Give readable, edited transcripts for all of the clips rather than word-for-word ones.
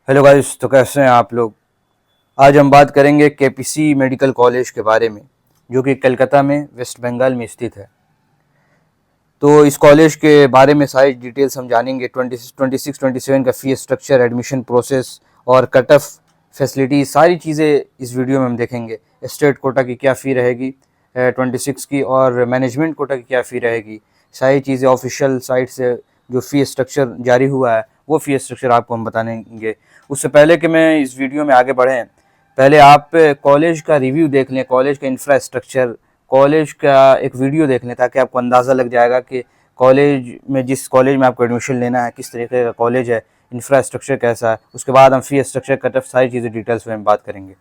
Hello guys, तो कैसे हैं आप लोग। आज हम बात करेंगे केपीसी मेडिकल कॉलेज के बारे में, जो कि कलकत्ता में वेस्ट बंगाल में स्थित है। तो इस कॉलेज के बारे में सारी डिटेल्स हम जानेंगे। 26 27 का फ़ी स्ट्रक्चर, एडमिशन प्रोसेस और कट ऑफ फैसिलिटी, सारी चीज़ें इस वीडियो में हम देखेंगे। स्टेट कोटा की क्या फ़ी रहेगी 26 की, और मैनेजमेंट कोटा की क्या फ़ी रहेगी। सारी चीज़ें ऑफिशियल साइट से जो फ़ी स्ट्रक्चर जारी हुआ है वो फ़ी स्ट्रक्चर आपको हम बताएंगे। उससे पहले कि मैं इस वीडियो में आगे बढ़ें, पहले आप कॉलेज का रिव्यू देख लें, कॉलेज का इंफ्रास्ट्रक्चर, कॉलेज का एक वीडियो देख लें, ताकि आपको अंदाज़ा लग जाएगा कि कॉलेज में, जिस कॉलेज में आपको एडमिशन लेना है, किस तरीके का कॉलेज है, इंफ्रास्ट्रक्चर कैसा है। उसके बाद हम फ़ी स्ट्रक्चर, कट ऑफ, सारी चीज़ें डिटेल्स में हम बात करेंगे।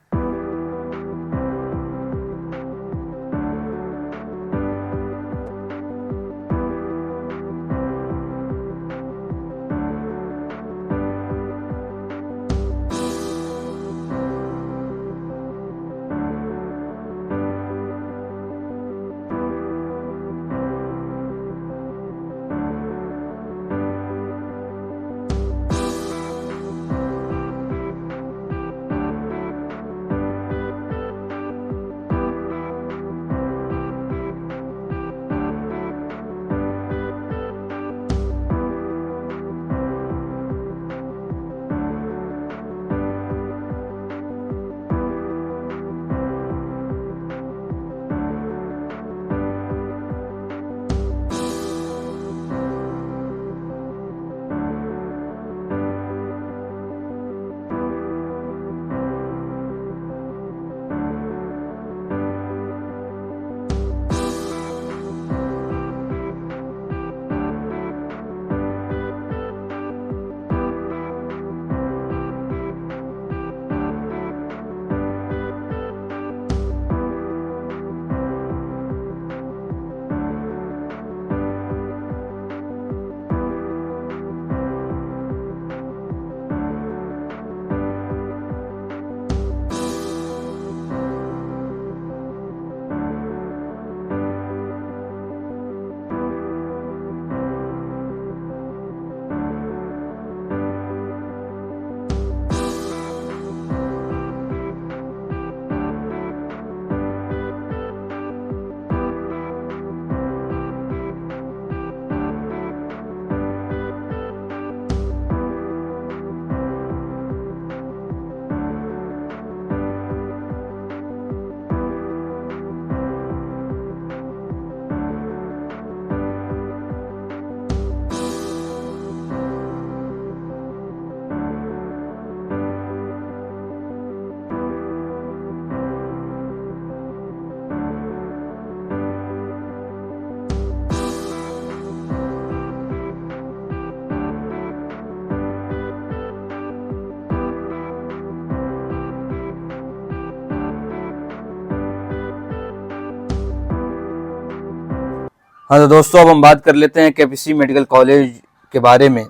हाँ, तो दोस्तों, अब हम बात कर लेते हैं केपीसी मेडिकल कॉलेज के बारे में।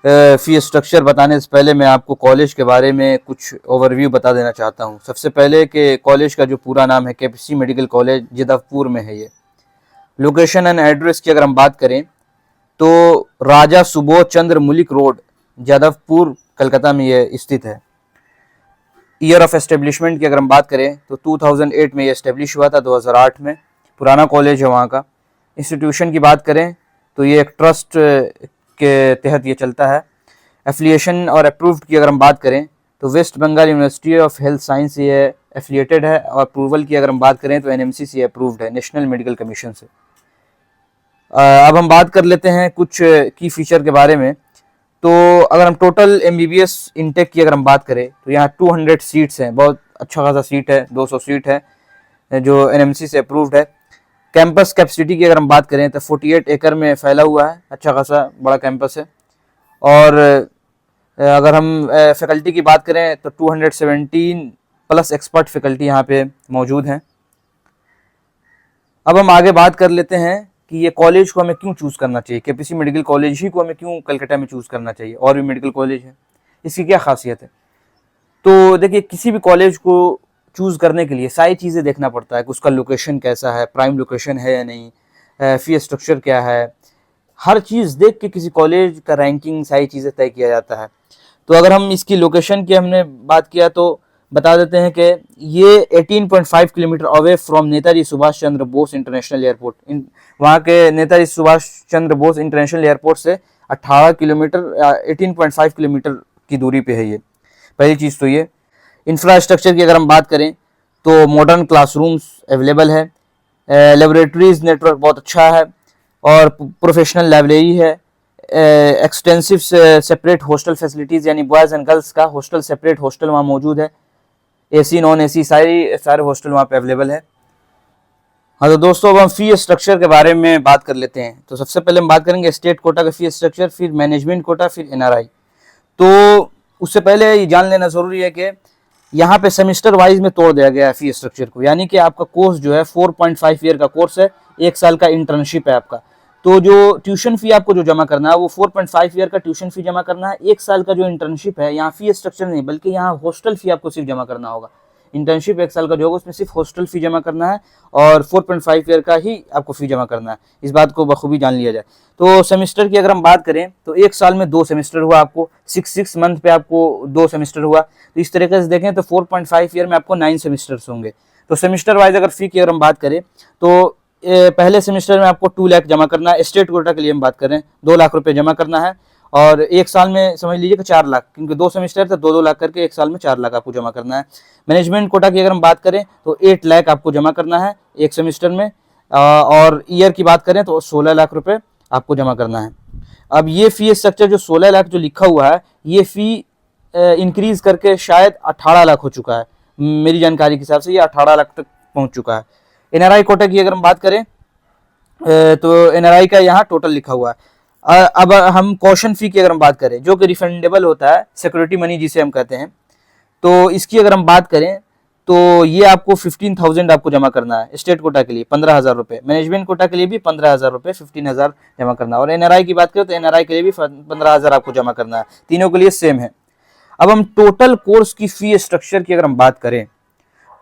फ़ी स्ट्रक्चर बताने से पहले मैं आपको कॉलेज के बारे में कुछ ओवरव्यू बता देना चाहता हूँ। सबसे पहले कि कॉलेज का जो पूरा नाम है, केपीसी मेडिकल कॉलेज, जदवपुर में है ये। लोकेशन एंड एड्रेस की अगर हम बात करें तो राजा सुबोध चंद्र मुलिक रोड, जादवपुर, कलकत्ता में ये स्थित है। ईयर ऑफ एस्टेब्लिशमेंट की अगर हम बात करें तो 2008 में ये एस्टेब्लिश हुआ था, 2008 में। पुराना कॉलेज है वहाँ का। इंस्टीट्यूशन की बात करें तो ये एक ट्रस्ट के तहत ये चलता है। एफिलिएशन और अप्रूव्ड की अगर हम बात करें तो West Bengal university of health science ये एफिलिएटेड है, और अप्रूवल की अगर हम बात करें तो एनएमसी से अप्रूव्ड है, नेशनल मेडिकल कमीशन से। अब हम बात कर लेते हैं कुछ की फीचर के बारे में। तो अगर हम टोटल एमबीबीएस इनटेक की अगर हम बात करें तो यहाँ 200 सीट्स हैं, बहुत अच्छा खासा सीट है, 200 सीट है जो एनएमसी से अप्रूव्ड है। कैंपस कैपेसिटी की अगर हम बात करें तो 48 एकड़ में फैला हुआ है, अच्छा खासा बड़ा कैंपस है। और अगर हम फैकल्टी की बात करें तो 217 प्लस एक्सपर्ट फैकल्टी यहाँ पे मौजूद हैं। अब हम आगे बात कर लेते हैं कि ये कॉलेज को हमें क्यों चूज़ करना चाहिए, केपीसी मेडिकल कॉलेज ही को हमें क्यों कलकत्ता में चूज़ करना चाहिए, और भी मेडिकल कॉलेज है, इसकी क्या खासियत है। तो देखिए, किसी भी कॉलेज को चूज़ करने के लिए सारी चीज़ें देखना पड़ता है कि उसका लोकेशन कैसा है, प्राइम लोकेशन है या नहीं, फी स्ट्रक्चर क्या है। हर चीज़ देख के किसी कॉलेज का रैंकिंग, सारी चीज़ें तय किया जाता है। तो अगर हम इसकी लोकेशन की हमने बात किया तो बता देते हैं कि ये 18.5 kilometre away from Netaji Subhash Chandra Bose international airport, वहाँ के नेताजी सुभाष चंद्र बोस इंटरनेशनल एयरपोर्ट से 18 किलोमीटर 18.5 किलोमीटर की दूरी पे है ये। पहली चीज़ तो ये। इंफ्रास्ट्रक्चर की अगर हम बात करें तो मॉडर्न क्लासरूम्स अवेलेबल है, लेबोरेटरीज नेटवर्क बहुत अच्छा है और प्रोफेशनल लाइब्रेरी है, एक्सटेंसिव सेपरेट हॉस्टल फैसिलिटीज़ यानी बॉयज़ एंड गर्ल्स का हॉस्टल सेपरेट हॉस्टल वहाँ मौजूद है, एसी नॉन एसी सारे हॉस्टल वहाँ पे अवेलेबल है। हाँ तो दोस्तों अब हम फी स्ट्रक्चर के बारे में बात कर लेते हैं। तो सबसे पहले हम बात करेंगे स्टेट कोटा का फी स्ट्रक्चर, फिर मैनेजमेंट कोटा, फिर एनआरआई। तो उससे पहले ये जान लेना ज़रूरी है कि यहाँ पे सेमेस्टर वाइज में तोड़ दिया गया है फी स्ट्रक्चर को, यानी कि आपका कोर्स जो है 4.5 ईयर का कोर्स है, 1 साल का इंटर्नशिप है आपका। तो जो ट्यूशन फी आपको जो जमा करना है वो 4.5 ईयर का ट्यूशन फी जमा करना है, 1 साल का जो इंटर्नशिप है, यहाँ फी स्ट्रक्चर नहीं बल्कि यहाँ हॉस्टल फी आपको सिर्फ जमा करना होगा। इंटर्नशिप 1 साल का जो होगा उसमें सिर्फ हॉस्टल फी जमा करना है और 4.5 ईयर का ही आपको फी जमा करना है। इस बात को बखूबी जान लिया जाए। तो सेमेस्टर की अगर हम बात करें तो 1 साल में 2 सेमेस्टर हुआ आपको, 6 मंथ पे आपको 2 सेमेस्टर हुआ। तो इस तरीके से देखें तो 4.5 ईयर में आपको 9 सेमेस्टर्स होंगे। तो सेमेस्टर वाइज अगर फी की अगर हम बात करें तो पहले सेमेस्टर में आपको 2 लाख जमा करना है। स्टेट कोटा के लिए हम बात करें 2 लाख रुपए जमा करना है और 1 साल में समझ लीजिए कि 4 लाख, क्योंकि 2 सेमेस्टर तो 2-2 लाख करके 1 साल में 4 लाख आपको जमा करना है। मैनेजमेंट कोटा की अगर हम बात करें तो 8 लाख आपको जमा करना है 1 सेमेस्टर में और ईयर की बात करें तो 16 लाख रुपए आपको जमा करना है। अब ये फी स्ट्रक्चर जो 16 लाख जो लिखा हुआ है ये फी इंक्रीज करके शायद 18 लाख हो चुका है, मेरी जानकारी के हिसाब से ये 18 लाख तक पहुंच चुका है। एनआरआई कोटा की अगर हम बात करें तो एनआरआई का यहाँ टोटल लिखा हुआ है। अब हम कॉशन फी की अगर हम बात करें जो कि रिफंडेबल होता है, सिक्योरिटी मनी जिसे हम कहते हैं, तो इसकी अगर हम बात करें तो ये आपको 15,000 आपको जमा करना है स्टेट कोटा के लिए 15,000 रुपये, मैनेजमेंट कोटा के लिए भी 15,000 रुपये 15,000 जमा करना है और एनआरआई की बात करें तो एनआरआई के लिए भी 15,000 आपको जमा करना है। तीनों के लिए सेम है। अब हम टोटल कोर्स की फी स्ट्रक्चर की अगर हम बात करें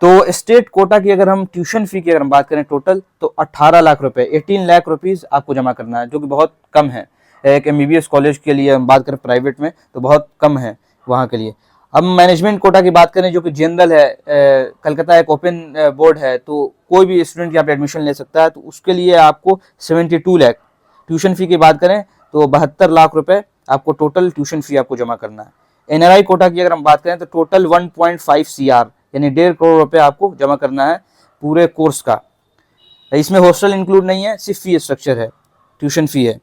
तो स्टेट कोटा की अगर हम ट्यूशन फी की अगर हम बात करें टोटल तो 18 लाख रुपए 18 लाख रुपीज़ आपको जमा करना है, जो कि बहुत कम है। एक एमबीबीएस कॉलेज के लिए हम बात करें प्राइवेट में तो बहुत कम है वहाँ के लिए। अब मैनेजमेंट कोटा की बात करें जो कि जनरल है, कलकत्ता एक ओपन बोर्ड है तो कोई भी स्टूडेंट यहाँ पे एडमिशन ले सकता है, तो उसके लिए आपको 72 लाख। ट्यूशन फी की बात करें तो 72 लाख रुपए आपको टोटल ट्यूशन फी आपको जमा करना है। एनआरआई कोटा की अगर हम बात करें तो टोटल 1.5 CR यानी 1.5 करोड़ रुपए आपको जमा करना है पूरे कोर्स का। इसमें हॉस्टल इंक्लूड नहीं है, सिर्फ फी स्ट्रक्चर है, ट्यूशन फी है।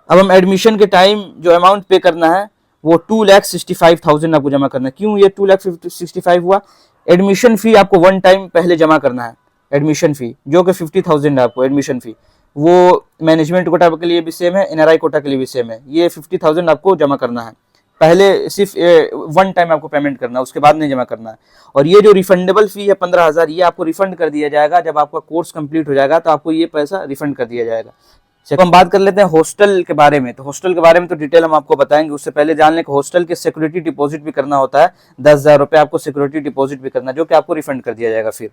अब हम एडमिशन के टाइम जो अमाउंट पे करना है वो 2,65,000 आपको जमा करना है। क्यों ये 2,65,000 हुआ? एडमिशन फी आपको 1 टाइम पहले जमा करना है, एडमिशन फी जो कि 50,000 है आपको एडमिशन फी। वो मैनेजमेंट कोटा के लिए भी सेम है, एनआरआई कोटा के लिए भी सेम है। ये 50,000 आपको जमा करना है पहले, सिर्फ 1 टाइम आपको पेमेंट करना है, उसके बाद नहीं जमा करना है। और ये जो रिफंडेबल फी है 15,000 ये आपको रिफंड कर दिया जाएगा जब आपका कोर्स कंप्लीट हो जाएगा, तो आपको ये पैसा रिफंड कर दिया जाएगा। तो हम बात कर लेते हैं हॉस्टल के बारे में। तो हॉस्टल के बारे में तो डिटेल हम आपको बताएंगे, उससे पहले जान लें कि हॉस्टल के सिक्योरिटी डिपॉजिट भी करना होता है, 10,000 रुपये आपको सिक्योरिटी डिपॉजिट भी करना है जो कि आपको रिफंड कर दिया जाएगा। फिर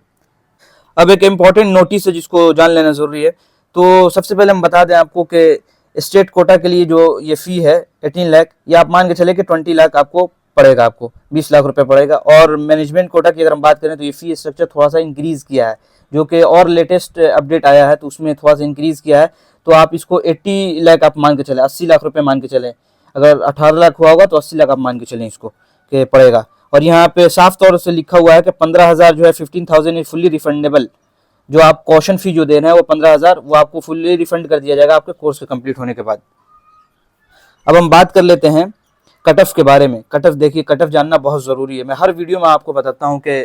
अब एक इम्पॉर्टेंट नोटिस है जिसको जान लेना जरूरी है। तो सबसे पहले हम बता दें आपको कि स्टेट कोटा के लिए जो ये फी है 18 लाख, ये आप मान के चले कि 20 लाख आपको पड़ेगा, आपको 20 लाख रुपए पड़ेगा। और मैनेजमेंट कोटा की अगर हम बात करें तो ये फी स्ट्रक्चर थोड़ा सा इंक्रीज किया है, जो कि और लेटेस्ट अपडेट आया है तो उसमें थोड़ा सा इंक्रीज किया है। तो आप इसको 80 लाख आप मान के चले, 80 लाख रुपए मान के चले। अगर 18 लाख हुआ होगा तो 80 लाख आप मान के चलें इसको कि पड़ेगा। और यहाँ पे साफ तौर से लिखा हुआ है कि 15,000 जो है 15,000 इज फुल्ली रिफंडेबल। जो आप कॉशन फी जो दे रहे हैं वो 15,000 वो आपको फुल्ली रिफंड कर दिया जाएगा आपके कोर्स के कंप्लीट होने के बाद। अब हम बात कर लेते हैं कट ऑफ के बारे में। कट ऑफ देखिए, कट ऑफ जानना बहुत ज़रूरी है। मैं हर वीडियो में आपको बताता हूँ कि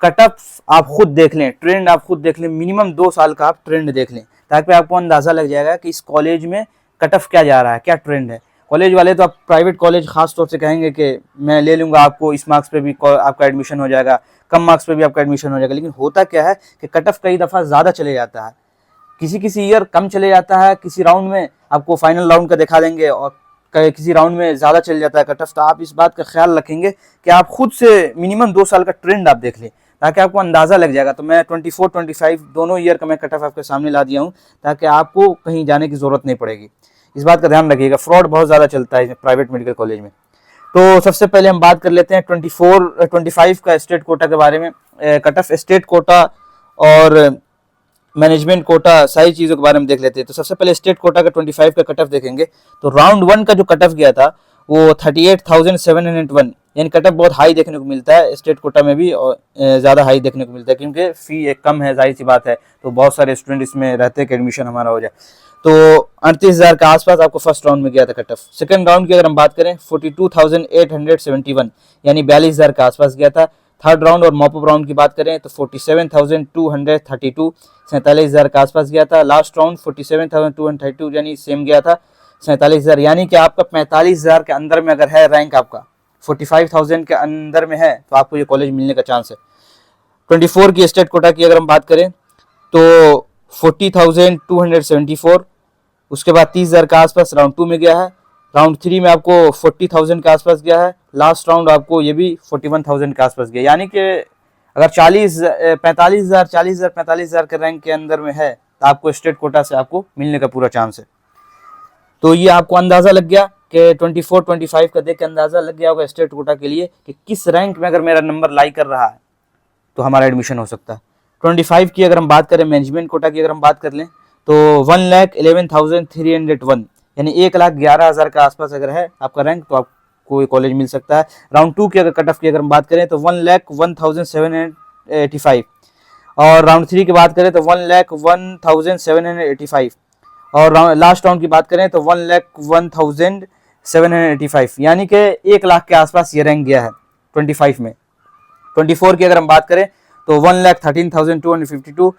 कट ऑफ आप खुद देख लें, ट्रेंड आप खुद देख लें, मिनिमम 2 साल का आप ट्रेंड देख लें ताकि आपको अंदाज़ा लग जाएगा कि इस कॉलेज में कट ऑफ क्या जा रहा है, क्या ट्रेंड है। कॉलेज वाले तो आप प्राइवेट कॉलेज खास तौर से कहेंगे कि मैं ले लूँगा, आपको इस मार्क्स पे भी आपका एडमिशन हो जाएगा, कम मार्क्स पे भी आपका एडमिशन हो जाएगा। लेकिन होता क्या है कि कट ऑफ कई दफ़ा ज़्यादा चले जाता है, किसी ईयर कम चले जाता है, किसी राउंड में आपको फाइनल राउंड का दिखा देंगे और किसी राउंड में ज़्यादा चल जाता है कट ऑफ। तो आप इस बात का ख्याल रखेंगे कि आप खुद से मिनिमम 2 साल का ट्रेंड आप देख लें ताकि आपको अंदाज़ा लग जाएगा। तो मैं 24, 25 दोनों ईयर का मैं कट ऑफ आपके सामने ला दिया हूँ ताकि आपको कहीं जाने की ज़रूरत नहीं पड़ेगी। इस बात का ध्यान रखिएगा, फ्रॉड बहुत ज़्यादा चलता है प्राइवेट मेडिकल कॉलेज में। तो सबसे पहले हम बात कर लेते हैं 25 का स्टेट कोटा के बारे में। कट ऑफ स्टेट कोटा और मैनेजमेंट कोटा सारी चीज़ों के बारे में देख लेते हैं। तो सबसे पहले स्टेट कोटा का 25 का कट ऑफ देखेंगे। तो राउंड 1 का जो कट ऑफ गया था वो 38,701, यानी कट ऑफ बहुत हाई देखने को मिलता है स्टेट कोटा में भी, और ज़्यादा हाई देखने को मिलता है क्योंकि फ़ी एक कम है, जाहिर सी बात है। तो बहुत सारे स्टूडेंट इसमें रहते हैं कि एडमिशन हमारा हो जाए। तो 38,000 के आसपास आपको फर्स्ट राउंड में गया था कट ऑफ। सेकंड राउंड की अगर हम बात करें 42,871, यानी 42,000 के आसपास गया था। थर्ड राउंड और मॉपअप राउंड की बात करें तो 47,232, 47,000 के आसपास गया था। लास्ट राउंड 47,232, यानी सेम गया था 47,000, यानी कि आपका 45,000 के अंदर में अगर है रैंक आपका 45,000 के अंदर में है तो आपको ये कॉलेज मिलने का चांस है। 24 की स्टेट कोटा की अगर हम बात करें तो 40,274, उसके बाद 30,000 के आसपास राउंड 2 में गया है। राउंड 3 में आपको 40,000 के आसपास गया है। लास्ट राउंड आपको ये भी 41,000 के आसपास गया, यानी कि अगर 45,000 के रैंक के अंदर में है तो आपको स्टेट कोटा से आपको मिलने का पूरा चांस है। तो ये आपको अंदाज़ा लग गया कि 24-25 का देख के अंदाज़ा लग गया होगा स्टेट कोटा के लिए कि किस रैंक में अगर मेरा नंबर लाई कर रहा है तो हमारा एडमिशन हो सकता है। 25 की अगर हम बात करें, मैनेजमेंट कोटा की अगर हम बात कर लें तो 1,11,301, यानी 1,11,000 के आसपास अगर है आपका रैंक तो आपको ये कॉलेज मिल सकता है। राउंड 2 की अगर कट ऑफ की अगर हम बात करें तो 1,01,785, और राउंड 3 की बात करें तो 1,01,785, और लास्ट राउंड की बात करें तो 1,01,785, यानी कि 1,00,000 के आसपास ये रैंक गया है 25 में। 24 की अगर हम बात करें तो 1,13,252,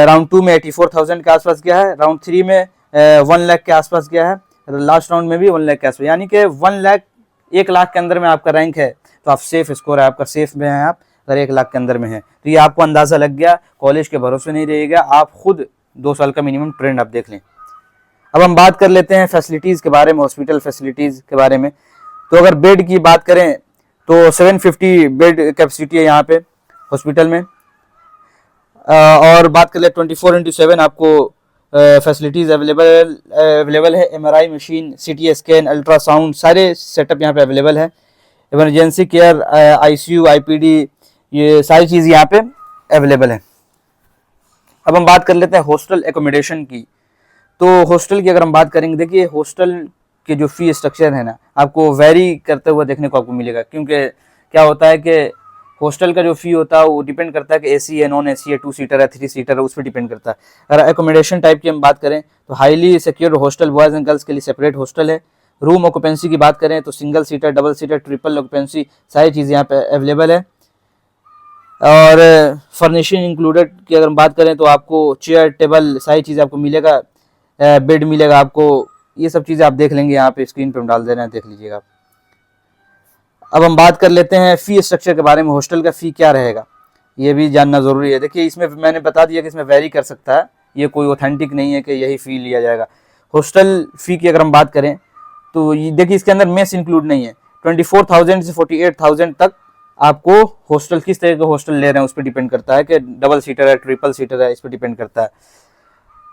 राउंड 2 में 84,000 के आसपास गया है। राउंड 3 में 1,00,000 के आसपास गया है। लास्ट राउंड में भी 1,00,000 के आसपास, यानी कि 1,00,000 के अंदर में आपका रैंक है तो आप सेफ स्कोर है आपका, सेफ में है आप अगर 1,00,000 के अंदर में है। तो ये आपको अंदाज़ा लग गया, कॉलेज के भरोसे नहीं रहेगा, आप खुद 2 साल का मिनिमम ट्रेंड आप देख लें। अब हम बात कर लेते हैं फैसिलिटीज़ के बारे में, हॉस्पिटल फैसिलिटीज़ के बारे में। तो अगर बेड की बात करें तो 750 बेड कैपेसिटी है यहाँ पे हॉस्पिटल में। और बात कर ले 24/7 आपको फैसिलिटीज़ अवेलेबल है। MRI machine, CT scan, ultrasound, सारे सेटअप यहाँ पे अवेलेबल है। इमरजेंसी केयर, ICU, IPD, ये सारी चीज़ यहाँ पे अवेलेबल है। अब हम बात कर लेते हैं हॉस्टल एकोमोडेशन की। तो हॉस्टल की अगर हम बात करेंगे, देखिए हॉस्टल के जो फी स्ट्रक्चर है ना आपको वेरी करते हुए देखने को आपको मिलेगा, क्योंकि क्या होता है कि हॉस्टल का जो फी होता है वो डिपेंड करता है कि AC है, नॉन AC है, 2 सीटर है, 3 सीटर है, उस पर डिपेंड करता है। अगर एकोमोडेशन टाइप की हम बात करें तो highly secure hostel boys and girls के लिए सेपरेट हॉस्टल है। रूम ऑक्यूपेंसी की बात करें तो single seater, double seater, triple occupancy, सारी चीज़ें यहाँ पे अवेलेबल है। और फर्निशिंग इंक्लूडेड की अगर हम बात करें तो आपको चेयर, टेबल, सारी चीज़ें आपको मिलेगा, बेड मिलेगा आपको, ये सब चीज़ें आप देख लेंगे यहाँ पे स्क्रीन पे हम डाल दे रहे हैं, देख लीजिएगा आप। अब हम बात कर लेते हैं फ़ी स्ट्रक्चर के बारे में, हॉस्टल का फ़ी क्या रहेगा ये भी जानना ज़रूरी है। देखिए इसमें मैंने बता दिया कि इसमें वेरी कर सकता है, ये कोई ऑथेंटिक नहीं है कि यही फ़ी लिया जाएगा। हॉस्टल फ़ी की अगर हम बात करें तो देखिए इसके अंदर मेस इंक्लूड नहीं है। 24,000 से 48,000 तक आपको हॉस्टल, किस तरह का हॉस्टल ले रहे हैं उस पर डिपेंड करता है कि डबल सीटर है, ट्रिपल सीटर है, इस पर डिपेंड करता है।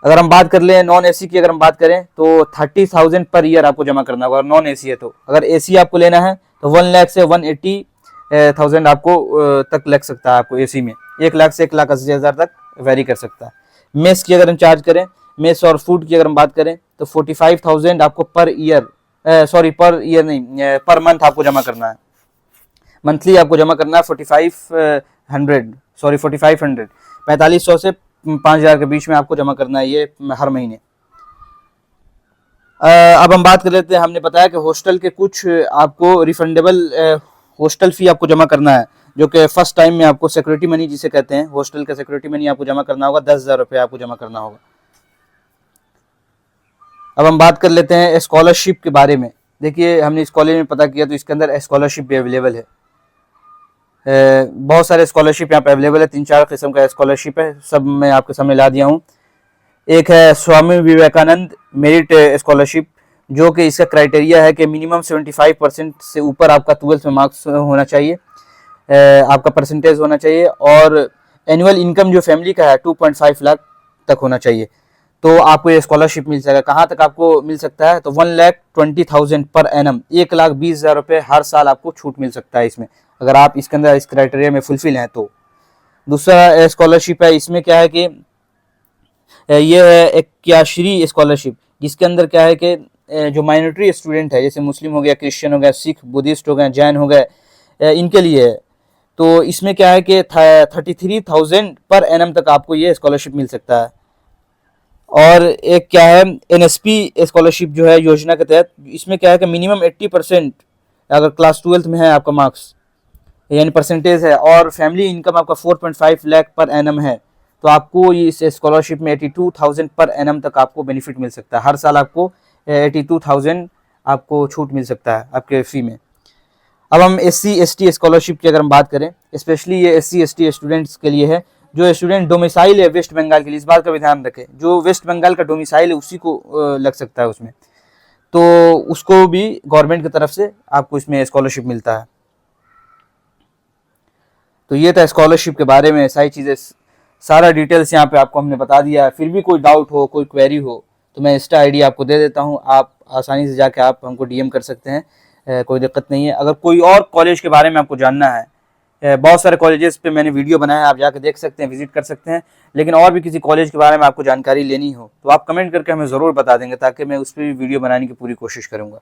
अगर हम बात कर लें नॉन AC की अगर हम बात करें तो 30,000 पर ईयर आपको जमा करना होगा, अगर नॉन AC है तो। अगर AC आपको लेना है तो 1,00,000 से 180,000 आपको तक लग सकता है आपको AC में, 1,00,000 से 1,80,000 तक वेरी कर सकता है। मेस की अगर हम चार्ज करें, मेस और फूड की अगर हम बात करें तो 45,000 आपको पर ईयर, पर ईयर नहीं, पर मंथ आपको जमा करना है। मंथली आपको जमा करना है 4500 4500 से 5,000 के बीच में आपको जमा करना है ये हर महीने। अब हम बात कर लेते हैं, हमने बताया कि हॉस्टल के कुछ आपको रिफंडेबल हॉस्टल फ़ी आपको जमा करना है, जो कि फर्स्ट टाइम में आपको सिक्योरिटी मनी जिसे कहते हैं, हॉस्टल का सिक्योरिटी मनी आपको जमा करना होगा, 10,000 रुपये आपको जमा करना होगा। अब हम बात कर लेते हैं स्कॉलरशिप के बारे में। देखिए हमने इस कॉलेज में पता किया तो इसके अंदर स्कॉलरशिप भी अवेलेबल है। बहुत सारे स्कॉलरशिप यहाँ पे अवेलेबल है, 3-4 किस्म का स्कॉलरशिप है, सब मैं आपके सामने ला दिया हूँ। एक है स्वामी विवेकानंद मेरिट स्कॉलरशिप, जो कि इसका क्राइटेरिया है कि मिनिमम 75% से ऊपर आपका 12th में मार्क्स होना चाहिए, आपका परसेंटेज होना चाहिए, और एनुअल इनकम जो फैमिली का है 2.5 लाख तक होना चाहिए। तो आपको ये स्कॉलरशिप मिल जाएगा। कहाँ तक आपको मिल सकता है, तो 1,20,000 पर एनम, 1,20,000 रुपये हर साल आपको छूट मिल सकता है इसमें, अगर आप इसके अंदर इस क्राइटेरिया में फुलफिल हैं तो। दूसरा स्कॉलरशिप है, इसमें क्या है कि ये है एक क्याश्री स्कॉलरशिप, जिसके अंदर क्या है कि जो माइनॉरिटी स्टूडेंट है, जैसे मुस्लिम हो गया, क्रिश्चियन हो गया, सिख, बुद्धिस्ट हो गए, जैन हो गए, इनके लिए है। तो इसमें क्या है कि 33,000 पर एनम तक आपको ये स्कॉलरशिप मिल सकता है। और एक क्या है एनएसपी स्कॉलरशिप जो है योजना के तहत, इसमें क्या है कि मिनिमम 80% अगर क्लास 12th में है आपका मार्क्स यानी परसेंटेज है, और फैमिली इनकम आपका 4.5 लाख पर एनम है, तो आपको इस स्कॉलरशिप में 82,000 पर एनम तक आपको बेनिफिट मिल सकता है। हर साल आपको 82,000 आपको छूट मिल सकता है आपके फी में। अब हम SC/ST स्कॉलरशिप की अगर हम बात करें, स्पेशली ये SC/ST स्टूडेंट्स के लिए है, जो स्टूडेंट डोमिसाइल है वेस्ट बंगाल के लिए, इस बात का भी ध्यान रखें, जो वेस्ट बंगाल का डोमिसाइल है उसी को लग सकता है उसमें, तो उसको भी गवर्नमेंट की तरफ से आपको इसमें स्कॉलरशिप मिलता है। तो ये था स्कॉलरशिप के बारे में सारी चीज़ें, सारा डिटेल्स यहाँ पे आपको हमने बता दिया है। फिर भी कोई डाउट हो, कोई क्वेरी हो, तो मैं इंस्टा आईडी आपको दे देता हूँ, आप आसानी से जाके आप हमको डीएम कर सकते हैं, कोई दिक्कत नहीं है। अगर कोई और कॉलेज के बारे में आपको जानना है, बहुत सारे कॉलेजेस पे मैंने वीडियो बनाया है, आप जाके देख सकते हैं, विजिट कर सकते हैं, लेकिन और भी किसी कॉलेज के बारे में आपको जानकारी लेनी हो तो आप कमेंट करके हमें ज़रूर बता देंगे, ताकि मैं उस पर भी वीडियो बनाने की पूरी कोशिश करूँगा।